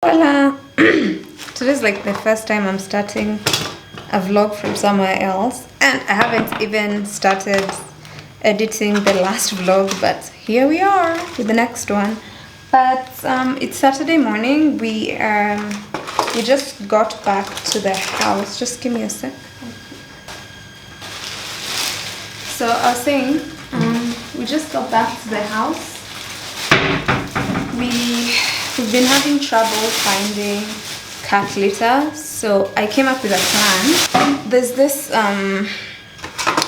Voila! Today's like the first time I'm starting a vlog from somewhere else, and I haven't even started editing the last vlog, but here we are with the next one. But it's Saturday morning. We just got back to the house. Just give me a sec. So I was saying, we just got back to the house. We've been having trouble finding cat litter, so I came up with a plan. There's this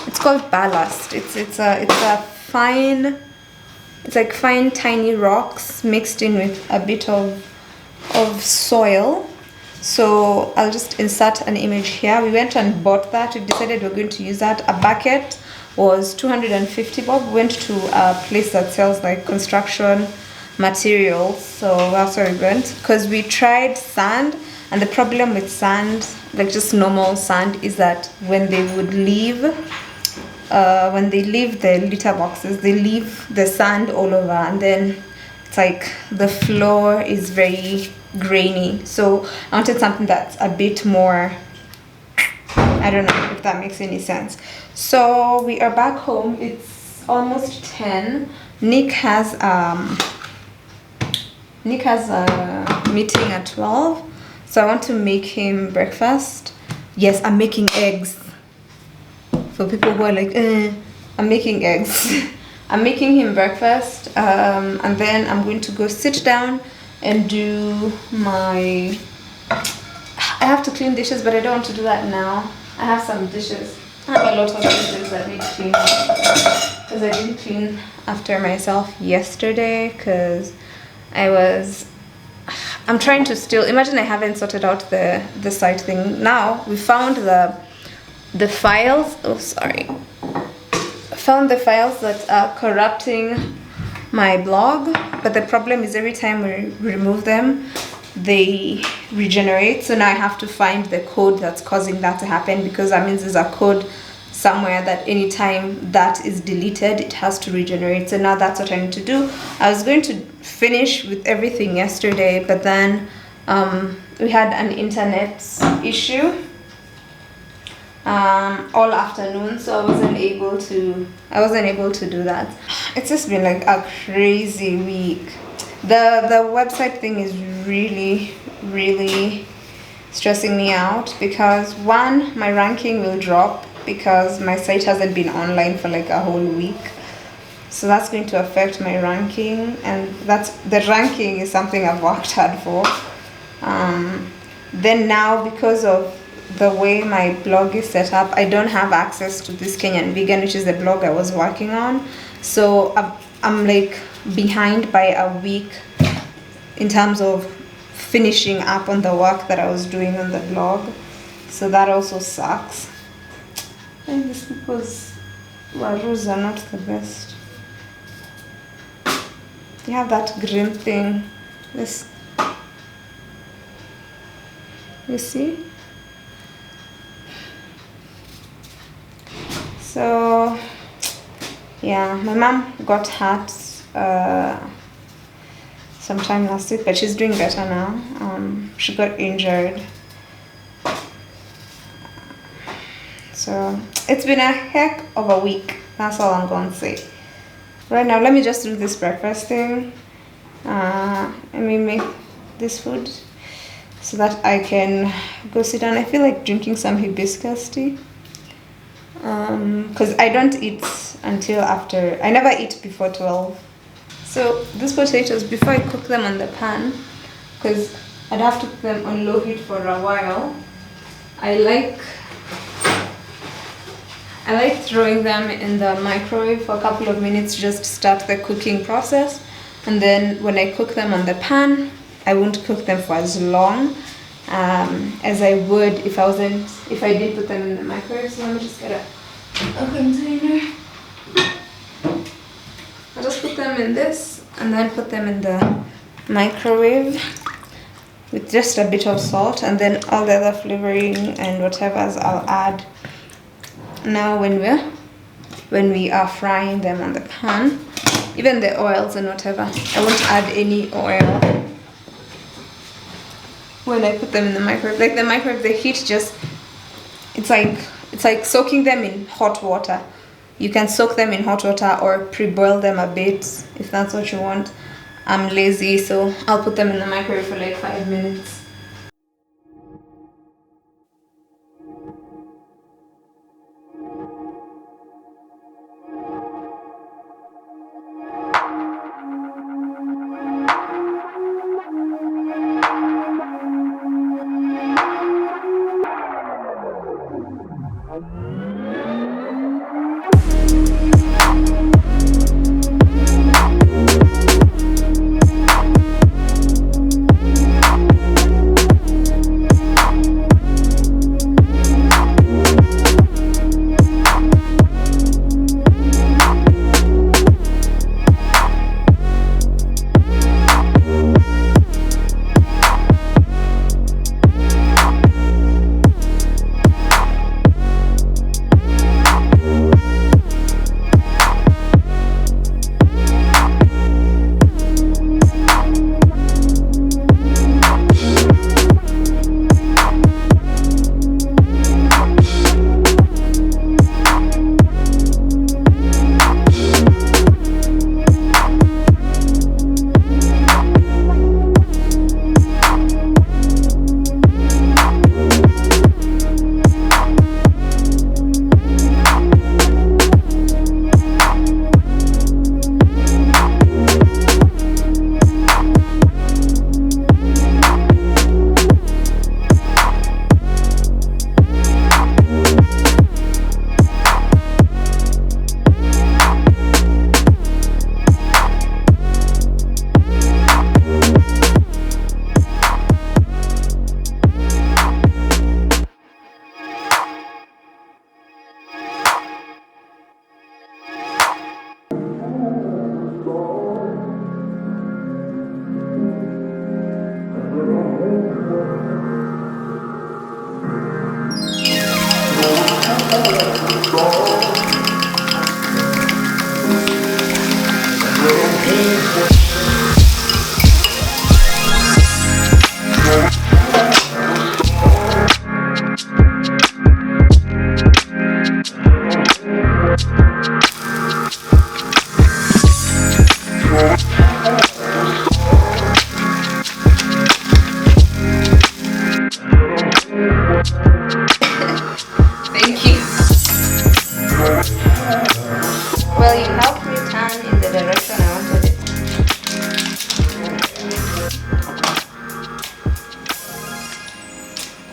it's called ballast. It's like fine tiny rocks mixed in with a bit of soil. So I'll just insert an image here. We went and bought that. We decided we're going to use that. A bucket was 250 bob. We went to a place that sells like construction materials, so that's where we went, because we tried sand, and the problem with sand, like just normal sand, is that when they leave the litter boxes, they leave the sand all over, and then it's like the floor is very grainy. So I wanted something that's a bit more, I don't know if that makes any sense. So we are back home. It's almost 10. Nick has a meeting at 12, so I want to make him breakfast. Yes, I'm making eggs. For people who are like, I'm making eggs. I'm making him breakfast, and then I'm going to go sit down and do my... I have to clean dishes, but I don't want to do that now. I have some dishes. I have a lot of dishes that need cleaning, because I didn't clean after myself yesterday, because I'm trying to still imagine I haven't sorted out the site thing. Now we found the files. Oh, sorry. Found the files that are corrupting my blog, but the problem is every time we remove them, they regenerate. So now I have to find the code that's causing that to happen, because that means there's a code somewhere that anytime that is deleted, it has to regenerate. So now that's what I need to do. I was going to finish with everything yesterday, but then we had an internet issue all afternoon, so I wasn't able to do that. It's just been like a crazy week. The website thing is really stressing me out, because one, my ranking will drop because my site hasn't been online for like a whole week. So that's going to affect my ranking, and the ranking is something I've worked hard for. Then now, because of the way my blog is set up, I don't have access to this Kenyan Vegan, which is the blog I was working on. So I'm like behind by a week in terms of finishing up on the work that I was doing on the blog. So that also sucks. And these people's rules are not the best. You have that green thing. This, you see? So yeah, my mom got hurt sometime last week, but she's doing better now. She got injured. So it's been a heck of a week. That's all I'm going to say. Right now, let me just do this breakfast thing. Let me make this food so that I can go sit down. I feel like drinking some hibiscus tea. Because I don't eat until after. I never eat before 12. So these potatoes, before I cook them on the pan, because I'd have to cook them on low heat for a while, I like throwing them in the microwave for a couple of minutes, just start the cooking process, and then when I cook them on the pan, I won't cook them for as long as I would if I did put them in the microwave. So let me just get a container. I'll just put them in this and then put them in the microwave. with just a bit of salt, and then all the other flavoring and whatever's I'll add now when we are frying them on the pan. Even the oils and whatever, I won't add any oil when I put them in the microwave. Like the microwave, the heat just, it's like soaking them in hot water. You can soak them in hot water or pre-boil them a bit if that's what you want. I'm lazy, so I'll put them in the microwave for like 5 minutes.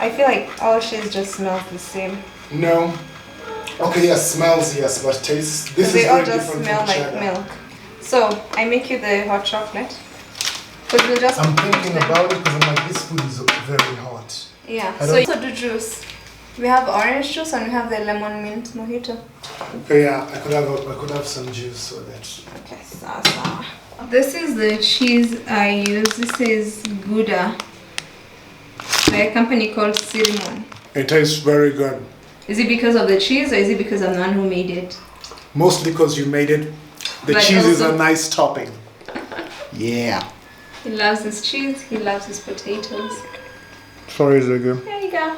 I feel like all shades just smell the same. No. Okay, yes, smells, yes, but tastes. This is they all very just different smell from like cheddar. milk. So I make you the hot chocolate. But we'll just. I'm thinking about it because I'm like, this food is very hot. Yeah. So you also do juice. We have orange juice and we have the lemon mint mojito. Okay, yeah, I could have some juice so that. Okay, so. This is the cheese I use. This is Gouda. The company called Cinnamon. It tastes very good. Is it because of the cheese or is it because I'm the one who made it? Mostly because you made it. The But cheese is also- a nice topping. Yeah. He loves his cheese, he loves his potatoes. Sorry, Zaga. There you go.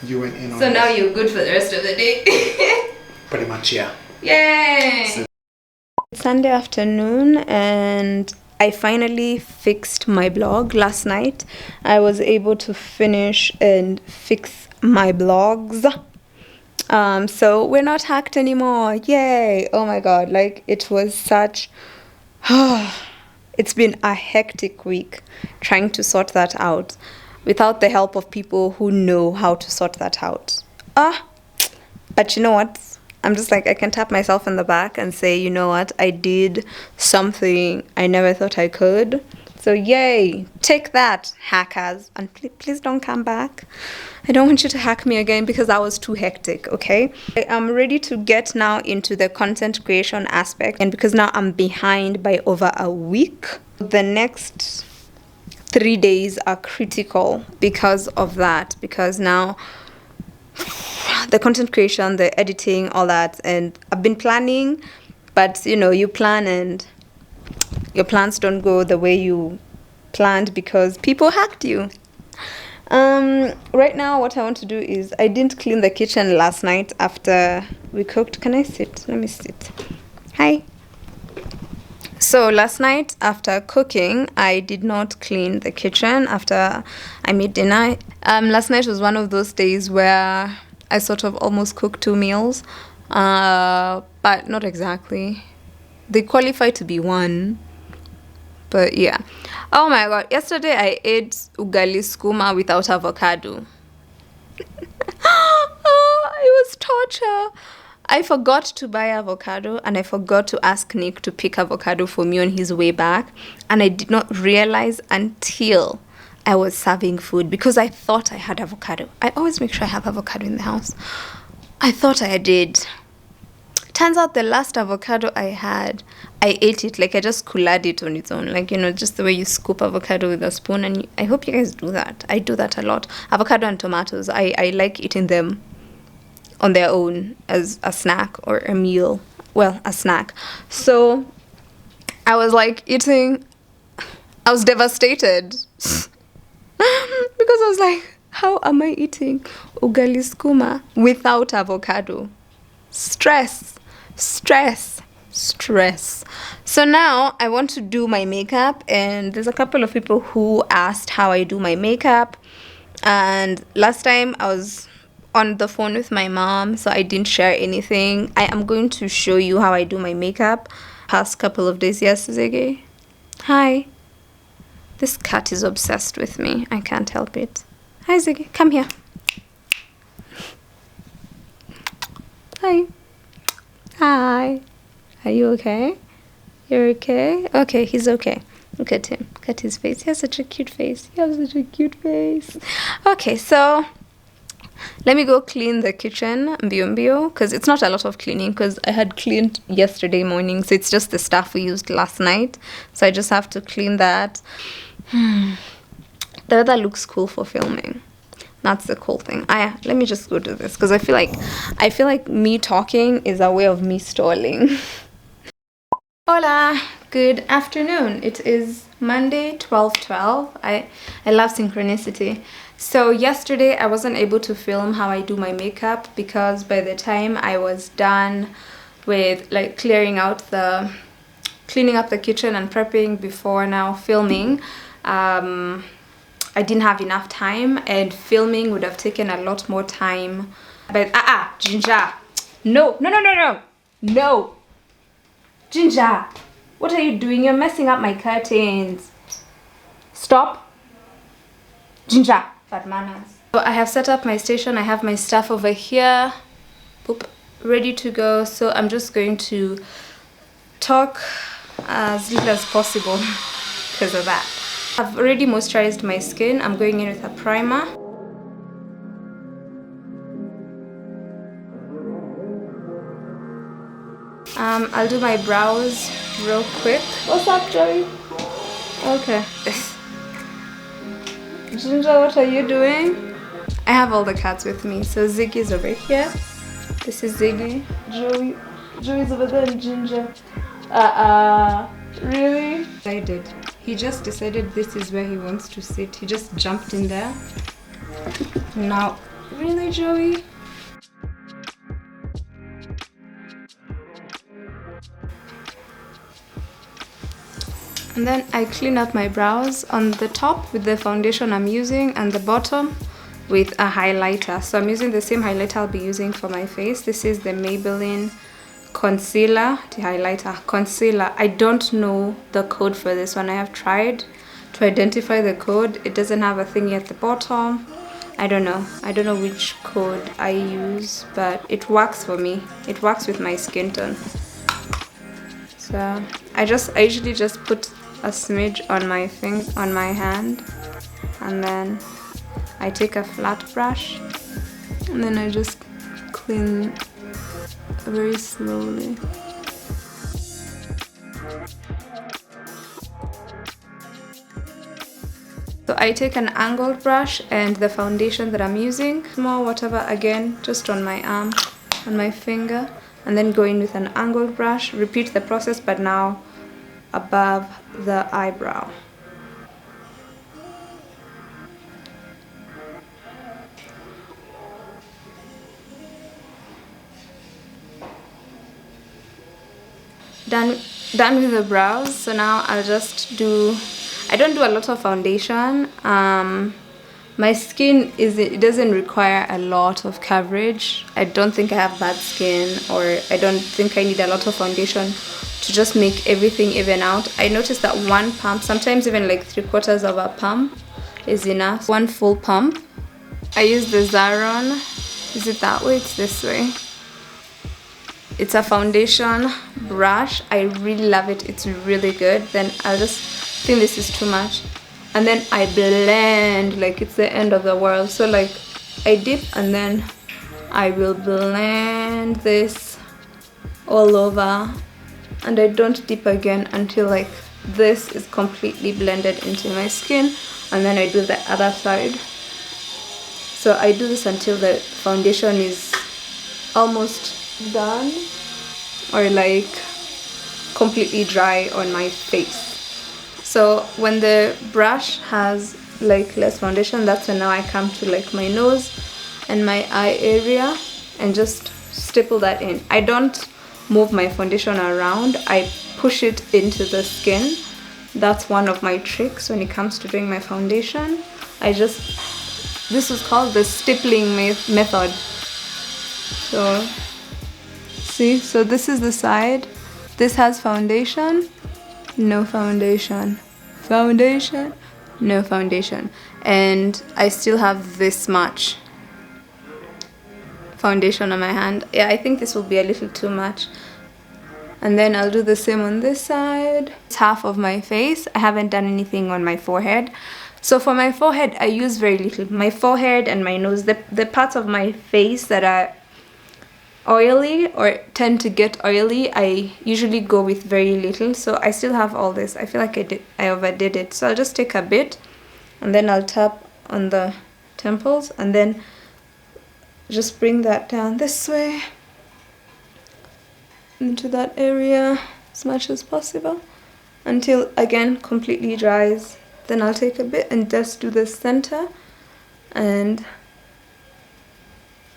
You went in on So it. now you're good for the rest of the day. Pretty much, yeah. Yay! It's Sunday afternoon and I finally fixed my blog last night. I was able to finish and fix my blogs. So we're not hacked anymore. Yay! Oh my god, like it was such it's been a hectic week trying to sort that out without the help of people who know how to sort that out. But you know what? I'm just like, I can tap myself in the back and say, you know what? I did something I never thought I could. So yay, take that, hackers. And please don't come back. I don't want you to hack me again because that was too hectic, okay? I'm ready to get now into the content creation aspect. And because now I'm behind by over a week, the next 3 days are critical because of that, because now the content creation, the editing, all that, and I've been planning, but you know, you plan and your plans don't go the way you planned because people hacked you. Right now what I want to do is, I didn't clean the kitchen last night after we cooked. Can I sit? Let me sit. Hi. So last night after cooking, I did not clean the kitchen after I made dinner. Last night was one of those days where I sort of almost cooked 2 meals, but not exactly. They qualify to be one, but yeah. Oh my god, yesterday I ate ugali skuma without avocado. Oh, it was torture. I forgot to buy avocado and I forgot to ask Nick to pick avocado for me on his way back, and I did not realize until I was serving food because I thought I had avocado. I always make sure I have avocado in the house. I thought I did. Turns out the last avocado I had, I ate it, like I just cooled it on its own, like, you know, just the way you scoop avocado with a spoon. And I hope you guys do that. I do that a lot. Avocado and tomatoes, I like eating them on their own as a snack or a meal. Well, a snack. So I was like eating, I was devastated because I was like, how am I eating ugali skuma without avocado? Stress. So now I want to do my makeup, and there's a couple of people who asked how I do my makeup, and last time I was on the phone with my mom, so I didn't share anything. I am going to show you how I do my makeup past couple of days. Yes, Ziggy. Hi. This cat is obsessed with me. I can't help it. Hi, Ziggy. Come here. Hi. Hi. Are you okay? You're okay? Okay, he's okay. Look at him. Look at his face. He has such a cute face. Okay, so let me go clean the kitchen, mbio, because it's not a lot of cleaning because I had cleaned yesterday morning, so it's just the stuff we used last night. So I just have to clean that. The weather looks cool for filming. That's the cool thing. Let me just go do this because I feel like me talking is a way of me stalling. Hola, good afternoon. It is Monday, 12/12. I love synchronicity. So yesterday I wasn't able to film how I do my makeup because by the time I was done with like cleaning up the kitchen and prepping before now filming, I didn't have enough time, and filming would have taken a lot more time. But Ginger, no, Ginger, what are you doing? You're messing up my curtains. Stop. Ginger, bad manners. So I have set up my station. I have my stuff over here. Boop, ready to go. So I'm just going to talk as little as possible because of that. I've already moisturized my skin. I'm going in with a primer. I'll do my brows real quick. What's up, Joey? Okay. Ginger, what are you doing? I have all the cats with me. So Ziggy's over here. This is Ziggy. Joey's over there, and Ginger. Really? I did. He just decided this is where he wants to sit. He just jumped in there. Now, really, Joey? And then I clean up my brows on the top with the foundation I'm using, and the bottom with a highlighter. So I'm using the same highlighter I'll be using for my face. This is the Maybelline concealer, the highlighter concealer. I don't know the code for this one. I have tried to identify the code. It doesn't have a thingy at the bottom. I don't know which code I use, but it works for me. It works with my skin tone. So I usually just put a smidge on my hand, and then I take a flat brush, and then I just clean very slowly. I take an angled brush and the foundation that I'm using, more whatever, again, just on my arm, on my finger, and then go in with an angled brush, repeat the process, but now above the eyebrow. Done with the brows. So now I'll just do, I don't do a lot of foundation. My skin it doesn't require a lot of coverage. I don't think I have bad skin, or I don't think I need a lot of foundation to just make everything even out. I noticed that one pump, sometimes even like 3/4 of a pump is enough. One full pump. I use the Zaron. Is it that way? It's this way. It's a foundation brush. I really love it. It's really good. Then I'll just think this is too much, and then I blend like it's the end of the world. So like I dip and then I will blend this all over, and I don't dip again until like this is completely blended into my skin, and then I do the other side. So I do this until the foundation is almost done, or like completely dry on my face. So when the brush has like less foundation, that's when now I come to like my nose and my eye area and just stipple that in. I don't move my foundation around, I push it into the skin. That's one of my tricks when it comes to doing my foundation. This is called the stippling method. So see, so this is the side. This has foundation, no foundation, foundation, no foundation, and I still have this much foundation on my hand. Yeah, I think this will be a little too much. And then I'll do the same on this side. It's half of my face. I haven't done anything on my forehead. So for my forehead, I use very little. My forehead and my nose, the parts of my face that are oily or tend to get oily, I usually go with very little. So I still have all this. I feel like I overdid it. So I'll just take a bit and then I'll tap on the temples and then just bring that down this way into that area as much as possible until again completely dries. Then I'll take a bit and just do the center and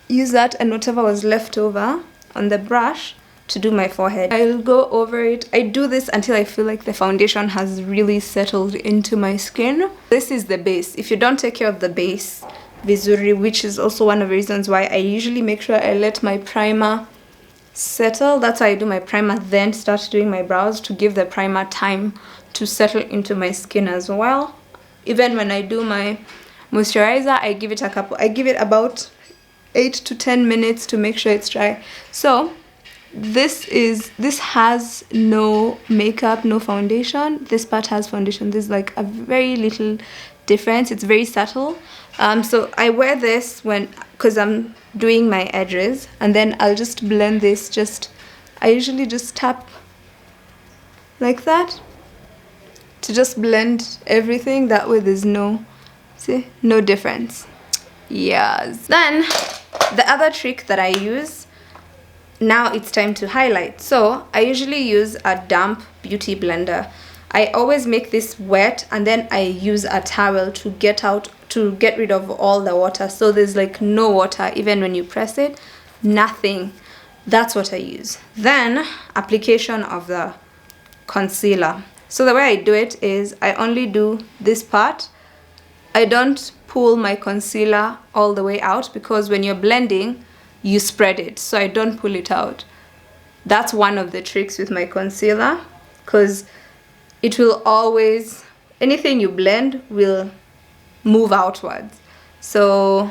use that and whatever was left over on the brush to do my forehead. I'll go over it. I do this until I feel like the foundation has really settled into my skin. This is the base. If you don't take care of the base vizuri, which is also one of the reasons why I usually make sure I let my primer settle. That's why I do my primer, then start doing my brows to give the primer time to settle into my skin as well. Even when I do my moisturizer, I give it about 8 to 10 minutes to make sure it's dry. So this has no makeup, no foundation. This part has foundation. There's like a very little difference. It's very subtle. So I wear this because I'm doing my edges, and then I'll just blend this. I usually just tap like that to just blend everything. That way there's no difference. Yes. Then the other trick that I use, now it's time to highlight. So I usually use a damp beauty blender. I always make this wet and then I use a towel to get rid of all the water. So there's like no water even when you press it, nothing. That's what I use. Then application of the concealer. So the way I do it is I only do this part. I don't pull my concealer all the way out because when you're blending, you spread it. So I don't pull it out. That's one of the tricks with my concealer, because it will always, anything you blend will move outwards. So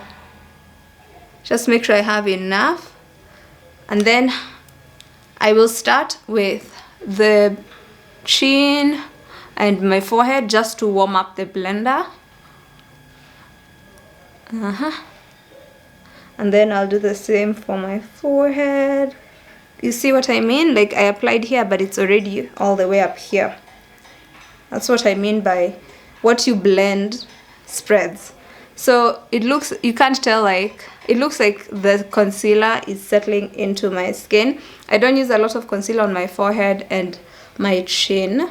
just make sure I have enough. And then I will start with the chin and my forehead just to warm up the blender. And then I'll do the same for my forehead. You see what I mean? Like I applied here, but it's already all the way up here. That's what I mean by what you blend spreads. So it looks, you can't tell, like, it looks like the concealer is settling into my skin. I don't use a lot of concealer on my forehead and my chin.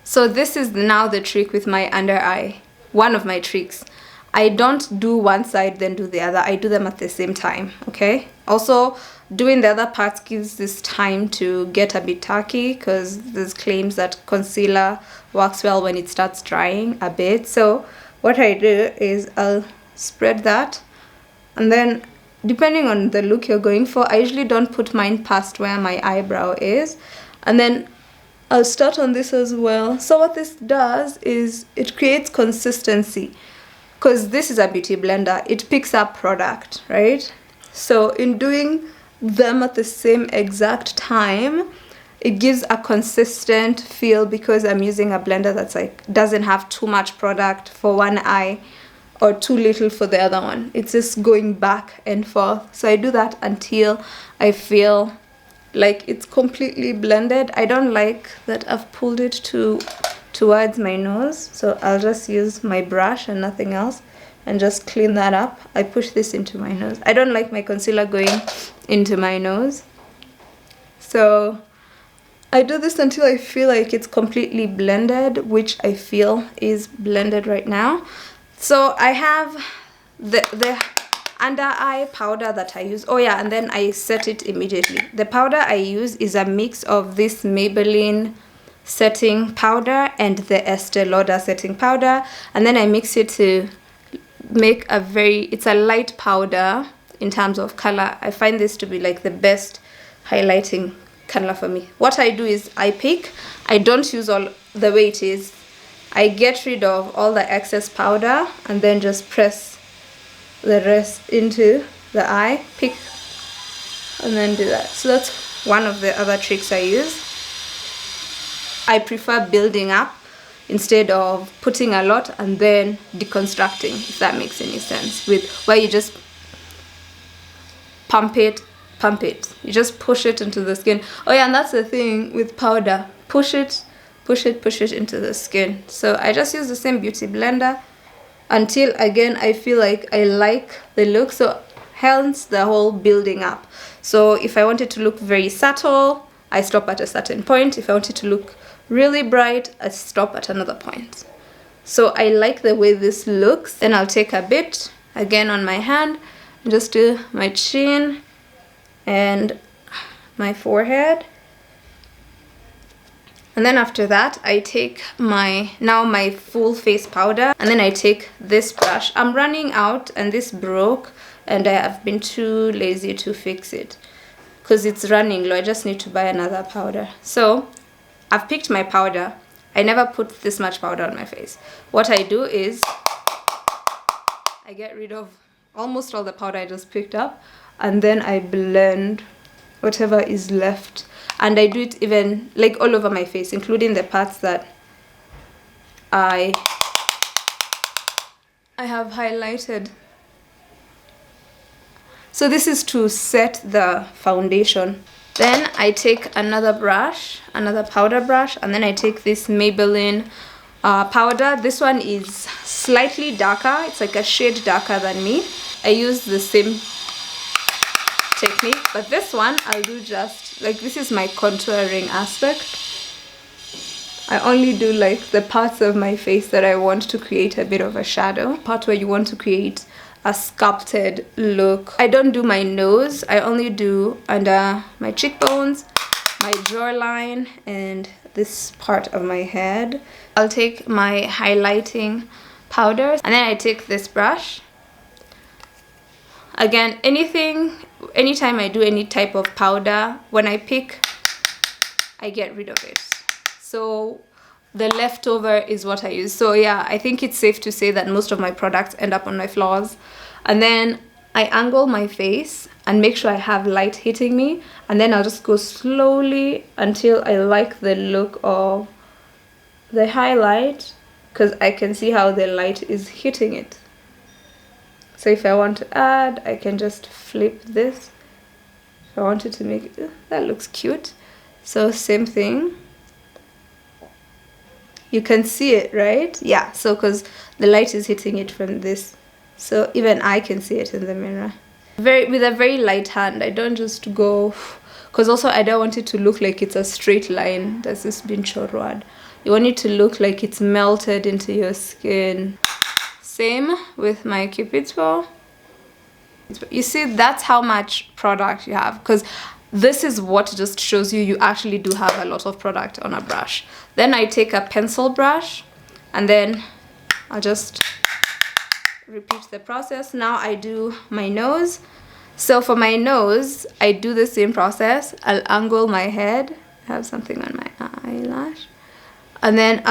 So this is now the trick with my under eye. One of my tricks. I don't do one side then do the other. I do them at the same time, okay? Also, doing the other parts gives this time to get a bit tacky, because there's claims that concealer works well when it starts drying a bit. So what I do is I'll spread that, and then depending on the look you're going for, I usually don't put mine past where my eyebrow is, and then I'll start on this as well. So what this does is it creates consistency, because this is a beauty blender. It picks up product, right? So in doing them at the same exact time, it gives a consistent feel, because I'm using a blender that's like doesn't have too much product for one eye or too little for the other one. It's just going back and forth. So I do that until I feel like it's completely blended. I don't like that I've pulled it towards my nose, so I'll just use my brush and nothing else and just clean that up. I push this into my nose. I don't like my concealer going into my nose, so I do this until I feel like it's completely blended, which I feel is blended right now. So I have the under eye powder that I use. Oh yeah, and then I set it immediately. The powder I use is a mix of this Maybelline setting powder and the Estee Lauder setting powder, and then I mix it to make a it's a light powder in terms of color. I find this to be like the best highlighting color for me. What I do is I pick, I don't use all the way it is. I get rid of all the excess powder and then just press the rest into the eye, pick, and then do that. So that's one of the other tricks I use. I prefer building up instead of putting a lot and then deconstructing, if that makes any sense, with where you just pump it, you just push it into the skin. Oh yeah, and that's the thing with powder, push it into the skin. So I just use the same beauty blender until again I feel like I like the look, so hence the whole building up. So if I want it to look very subtle, I stop at a certain point. If I want it to look really bright, I stop at another point. So I like the way this looks. Then I'll take a bit again on my hand and just do my chin and my forehead. And then after that, I take my full face powder, and then I take this brush. I'm running out and this broke and I have been too lazy to fix it because it's running low. I just need to buy another powder. So I've picked my powder. I never put this much powder on my face. What I do is I get rid of almost all the powder I just picked up, and then I blend whatever is left. And I do it even like all over my face, including the parts that I have highlighted. So this is to set the foundation. Then I take another brush, another powder brush, and then I take this Maybelline powder. This one is slightly darker. It's like a shade darker than me. I use the same technique, but this one I'll do just like, this is my contouring aspect. I only do like the parts of my face that I want to create a bit of a shadow, part where you want to create a sculpted look. I don't do my nose. I only do under my cheekbones, my jawline, and this part of my head. I'll take my highlighting powders, and then I take this brush. Again, anytime I do any type of powder, when I pick, I get rid of it. So the leftover is what I use. So yeah, I think it's safe to say that most of my products end up on my floors. And then I angle my face and make sure I have light hitting me, and then I'll just go slowly until I like the look of the highlight, because I can see how the light is hitting it. So if I want to add, I can just flip this. If I wanted to make it, that looks cute. So same thing. You can see it, right? Yeah, so because the light is hitting it from this. So even I can see it in the mirror. With a very light hand. I don't just go, because also I don't want it to look like it's a straight line that's just been chorwad. You want it to look like it's melted into your skin. Same with my Cupid's bow. You see, that's how much product you have, because this is what just shows you actually do have a lot of product on a brush. Then I take a pencil brush and then I'll just repeat the process. Now I do my nose. So for my nose, I do the same process. I'll angle my head. I have something on my eyelash. And then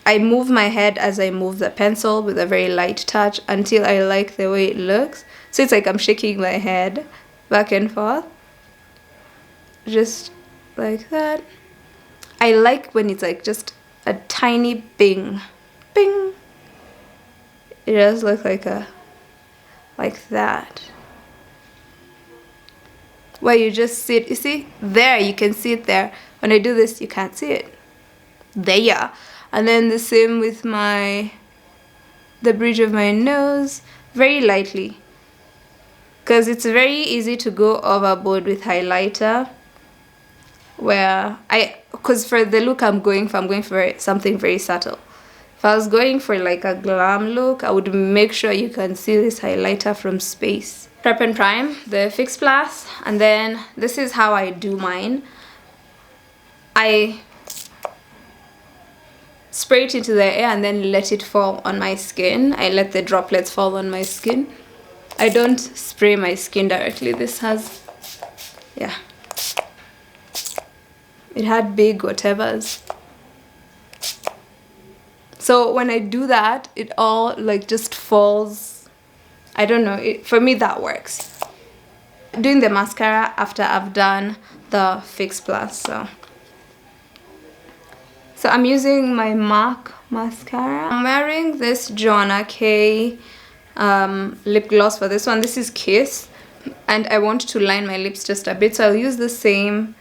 I move my head as I move the pencil with a very light touch until I like the way it looks. So it's like I'm shaking my head back and forth. Just like that. I like when it's like just a tiny bing. Bing. It does look like that. Where you just see it, you see? There, you can see it there. When I do this, you can't see it. There. And then the same with the bridge of my nose, very lightly. Because it's very easy to go overboard with highlighter. Because for the look I'm going for something very subtle. If I was going for like a glam look, I would make sure you can see this highlighter from space. Prep and prime, the Fix Plus, and then this is how I do mine. I spray it into the air and then let it fall on my skin. I let the droplets fall on my skin. I don't spray my skin directly. This has, yeah. It had big whatevers. So when I do that, it all like just falls. I don't know, for me that works. Doing the mascara after I've done the Fix Plus. So I'm using my MAC mascara. I'm wearing this Joanna K lip gloss for this one. This is Kiss. And I want to line my lips just a bit. So I'll use the same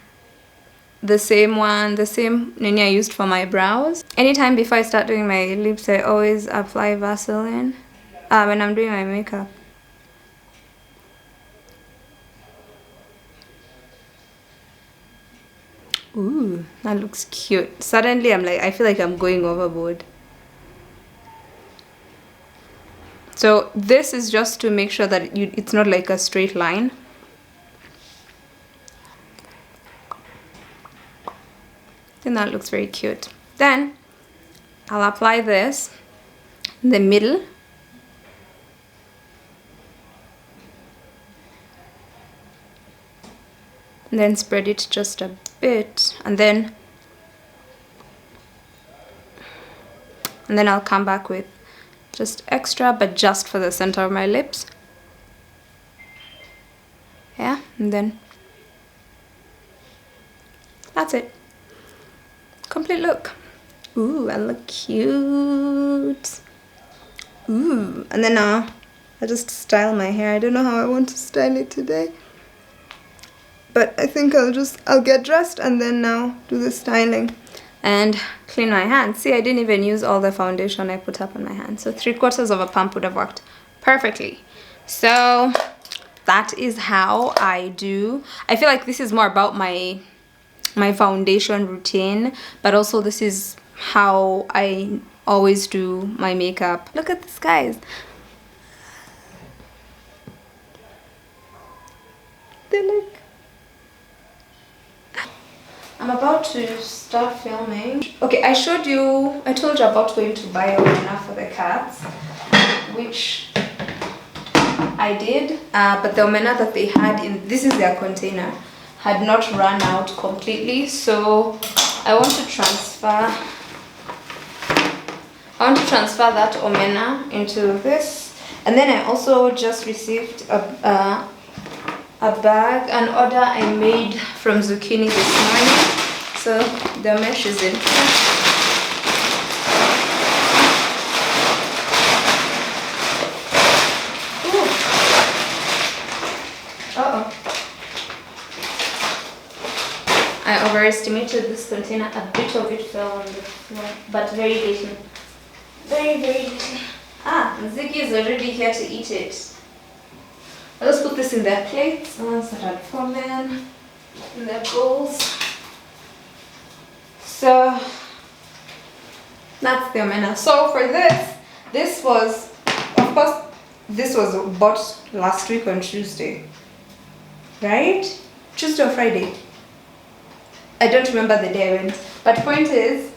Nini I used for my brows. Anytime before I start doing my lips, I always apply Vaseline when I'm doing my makeup. Ooh, that looks cute. Suddenly I feel like I'm going overboard. So this is just to make sure that it's not like a straight line. Then that looks very cute. Then I'll apply this in the middle. And then spread it just a bit, and then I'll come back with just extra, but just for the center of my lips. Yeah, and then that's it. Complete look. Ooh, I look cute. Ooh, and then now I just style my hair. I don't know how I want to style it today, but I think I'll get dressed and then now do the styling and clean my hands. See, I didn't even use all the foundation I put up on my hands, so 3/4 of a pump would have worked perfectly. So that is how I do. I feel like this is more about my foundation routine, but also this is how I always do my makeup. Look at this, guys. They look. I'm about to start filming. Okay, I told you about going to buy a omena for the cats, which I did, but the omena that they had this is their container, had not run out completely, so I want to transfer that omena into this. And then I also just received an order I made from Zucchini this morning, so the mesh is in here. I overestimated this container. A bit of it fell on the floor, but very little. Very, very little. Ah, Ziggy is already here to eat it. I'll just put this in their plates, the ones that had fallen, in their bowls. So that's the omena. So for this was, of course, this was bought last week on Tuesday, right? Tuesday or Friday? I don't remember the day I went. But point is,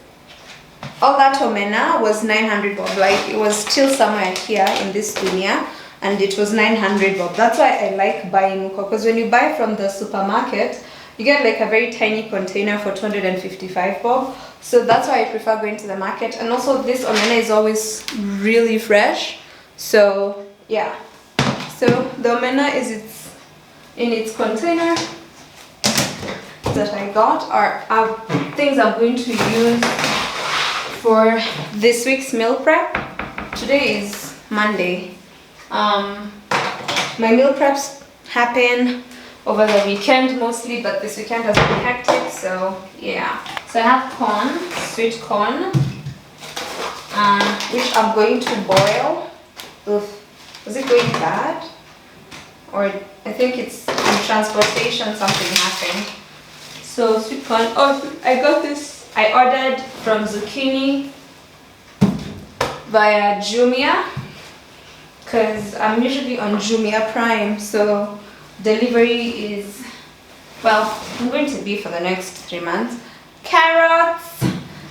all that omena was 900 bob. Like, it was still somewhere here in this dunya, and it was 900 bob. That's why I like buying muko, because when you buy from the supermarket, you get like a very tiny container for 255 bob. So that's why I prefer going to the market. And also this omena is always really fresh. So yeah. So the omena is in its container that I got are things I'm going to use for this week's meal prep. Today is Monday. My meal preps happen over the weekend mostly, but this weekend has been hectic, so yeah. So I have corn, sweet corn, which I'm going to boil. Oof. Was it going bad? Or I think it's in transportation something happened. So sweet corn. Oh, I got this. I ordered from Zucchini via Jumia, because I'm usually on Jumia Prime, so delivery is, well, I'm going to be for the next 3 months. Carrots.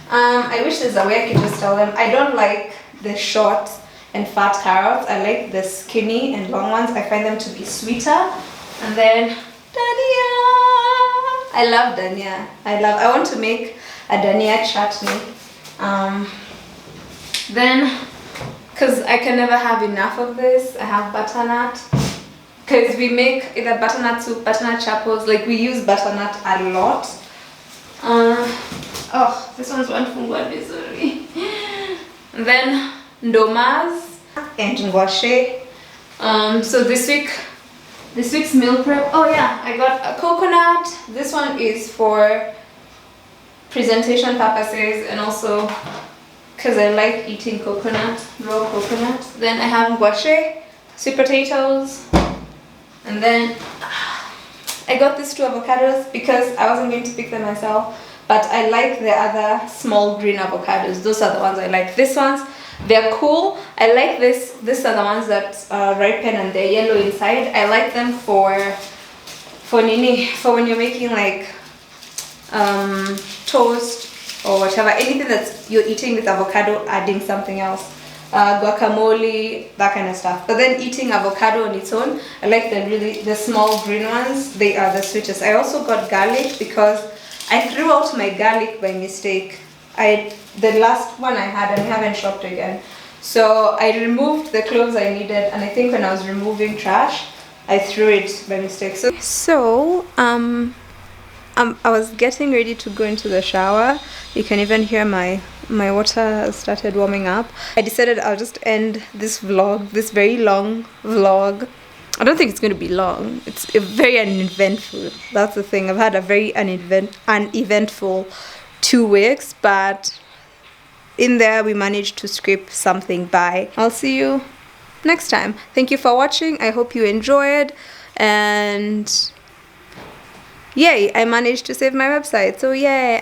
I wish there's a way I could just tell them. I don't like the short and fat carrots. I like the skinny and long ones. I find them to be sweeter. And then dhania. I love dhania. I want to make a dhania chutney. Then, because I can never have enough of this, I have butternut. Because we make either butternut soup, butternut chapels, like we use butternut a lot. Oh, this one's one fungwa vizuri. Then ndomas and ngwashe. So this week's meal prep. Oh yeah, I got a coconut. This one is for presentation purposes and also because I like eating coconut, raw coconut. Then I have ngwashe, sweet potatoes, and then I got these 2 avocados because I wasn't going to pick them myself, but I like the other small green avocados. Those are the ones I like. These ones, they're cool. I like this. These are the ones that ripen and they're yellow inside. I like them for when you're making like toast or whatever, anything that you're eating with avocado, adding something else, guacamole, that kind of stuff. But then eating avocado on its own, I like the small green ones. They are the sweetest. I also got garlic because I threw out my garlic by mistake. The last one I had, and I haven't shopped again. So I removed the cloves I needed, and I think when I was removing trash, I threw it by mistake. So I was getting ready to go into the shower. You can even hear my water started warming up. I decided I'll just end this vlog, this very long vlog. I don't think it's going to be long. It's very uneventful. That's the thing. I've had a very uneventful 2 weeks, but in there we managed to scrape something by. I'll see you next time. Thank you for watching. I hope you enjoyed, and yay, I managed to save my website, so yay.